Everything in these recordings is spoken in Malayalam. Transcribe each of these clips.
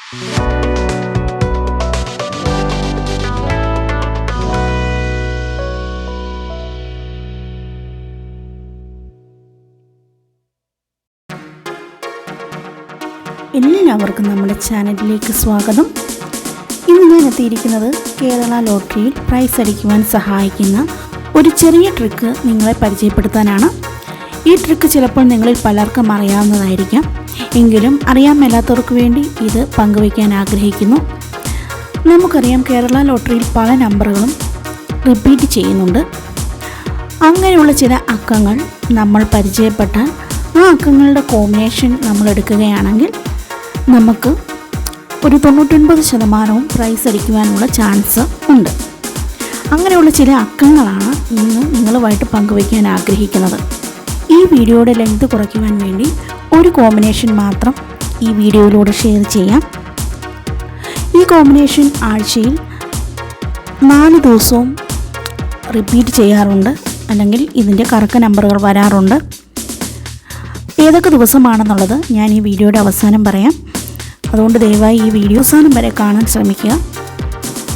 എല്ലാവർക്കും നമ്മുടെ ചാനലിലേക്ക് സ്വാഗതം. ഇന്ന് ഞാൻ എത്തിയിരിക്കുന്നത് കേരള ലോട്ടറിയിൽ പ്രൈസ് അടിക്കുവാൻ സഹായിക്കുന്ന ഒരു ചെറിയ ട്രിക്ക് നിങ്ങളെ പരിചയപ്പെടുത്താനാണ്. ഈ ട്രിക്ക് ചിലപ്പോൾ നിങ്ങളിൽ പലർക്കും അറിയാവുന്നതായിരിക്കാം, എങ്കിലും അറിയാൻ മേലാത്തവർക്ക് വേണ്ടി ഇത് പങ്കുവയ്ക്കാൻ ആഗ്രഹിക്കുന്നു. നമുക്കറിയാം, കേരള ലോട്ടറിയിൽ പല നമ്പറുകളും റിപ്പീറ്റ് ചെയ്യുന്നുണ്ട്. അങ്ങനെയുള്ള ചില അക്കങ്ങൾ നമ്മൾ പരിചയപ്പെട്ടാൽ ആ അക്കങ്ങളുടെ കോമ്പിനേഷൻ നമ്മൾ എടുക്കുകയാണെങ്കിൽ നമുക്ക് ഒരു 99% പ്രൈസ് അടിക്കുവാനുള്ള ചാൻസ് ഉണ്ട്. അങ്ങനെയുള്ള ചില അക്കങ്ങളാണ് ഇന്ന് നിങ്ങളുമായിട്ട് പങ്കുവയ്ക്കാൻ ആഗ്രഹിക്കുന്നത്. ഈ വീഡിയോയുടെ ലെങ്ത് കുറയ്ക്കുവാൻ വേണ്ടി ഒരു കോമ്പിനേഷൻ മാത്രം ഈ വീഡിയോയിലൂടെ ഷെയർ ചെയ്യാം. ഈ കോമ്പിനേഷൻ ആഴ്ചയിൽ 4 ദിവസവും റിപ്പീറ്റ് ചെയ്യാറുണ്ട്, അല്ലെങ്കിൽ ഇതിൻ്റെ കറക്റ്റ് നമ്പറുകൾ വരാറുണ്ട്. ഏതൊക്കെ ദിവസമാണെന്നുള്ളത് ഞാൻ ഈ വീഡിയോയുടെ അവസാനം പറയാം. അതുകൊണ്ട് ദയവായി ഈ വീഡിയോ അവസാനം വരെ കാണാൻ ശ്രമിക്കുക.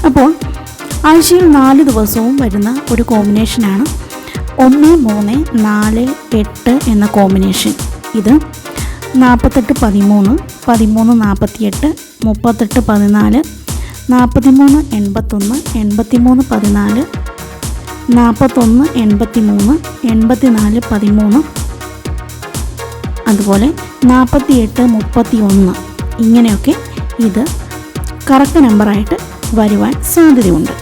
അപ്പോൾ ആഴ്ചയിൽ 4 ദിവസവും വരുന്ന ഒരു കോമ്പിനേഷനാണ് 1, 3, 4, 8 എന്ന കോമ്പിനേഷൻ. ഇത് 48, 13, 13, 48, 38, 14, 43, 81, 83, 14, 41, 83, 84, 13, അതുപോലെ 48, 31, ഇങ്ങനെയൊക്കെ ഇത് കറക്റ്റ് നമ്പറായിട്ട് വരുവാൻ സാധ്യതയുണ്ട്.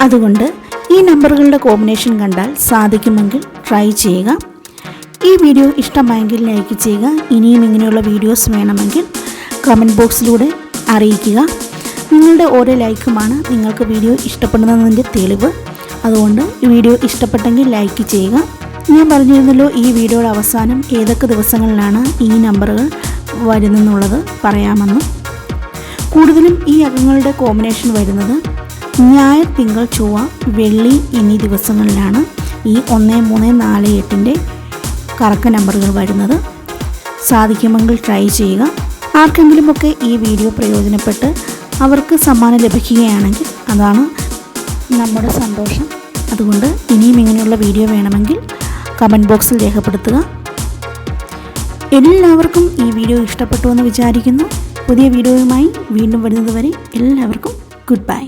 അതുകൊണ്ട് ഈ നമ്പറുകളുടെ കോമ്പിനേഷൻ കണ്ടാൽ സാധിക്കുമെങ്കിൽ ട്രൈ ചെയ്യുക. ഈ വീഡിയോ ഇഷ്ടമായെങ്കിൽ ലൈക്ക് ചെയ്യുക. ഇനിയും ഇങ്ങനെയുള്ള വീഡിയോസ് വേണമെങ്കിൽ കമൻറ്റ് ബോക്സിലൂടെ അറിയിക്കുക. നിങ്ങളുടെ ഓരോ ലൈക്കുമാണ് നിങ്ങൾക്ക് വീഡിയോ ഇഷ്ടപ്പെടുന്നതിൻ്റെ തെളിവ്. അതുകൊണ്ട് ഈ വീഡിയോ ഇഷ്ടപ്പെട്ടെങ്കിൽ ലൈക്ക് ചെയ്യുക. ഞാൻ പറഞ്ഞിരുന്നല്ലോ, ഈ വീഡിയോയുടെ അവസാനം ഏതൊക്കെ ദിവസങ്ങളിലാണ് ഈ നമ്പറുകൾ വരുന്നെന്നുള്ളത് പറയാമെന്ന്. കൂടുതലും ഈ അക്കങ്ങളുടെ കോമ്പിനേഷൻ വരുന്നത് ഞായർ, തിങ്കൾ, ചൊവ്വ, വെള്ളി എന്നീ ദിവസങ്ങളിലാണ് ഈ 1, 3, 4, 8ൻ്റെ കറക്റ്റ് നമ്പറുകൾ വരുന്നത്. സാധിക്കുമെങ്കിൽ ട്രൈ ചെയ്യുക. ആർക്കെങ്കിലുമൊക്കെ ഈ വീഡിയോ പ്രയോജനപ്പെട്ട് അവർക്ക് സമ്മാനം ലഭിക്കുകയാണെങ്കിൽ അതാണ് നമ്മുടെ സന്തോഷം. അതുകൊണ്ട് ഇനിയും ഇങ്ങനെയുള്ള വീഡിയോ വേണമെങ്കിൽ കമൻറ്റ് ബോക്സിൽ രേഖപ്പെടുത്തുക. എല്ലാവർക്കും ഈ വീഡിയോ ഇഷ്ടപ്പെട്ടു എന്ന് വിചാരിക്കുന്നു. പുതിയ വീഡിയോയുമായി വീണ്ടും വരുന്നതുവരെ എല്ലാവർക്കും ഗുഡ് ബൈ.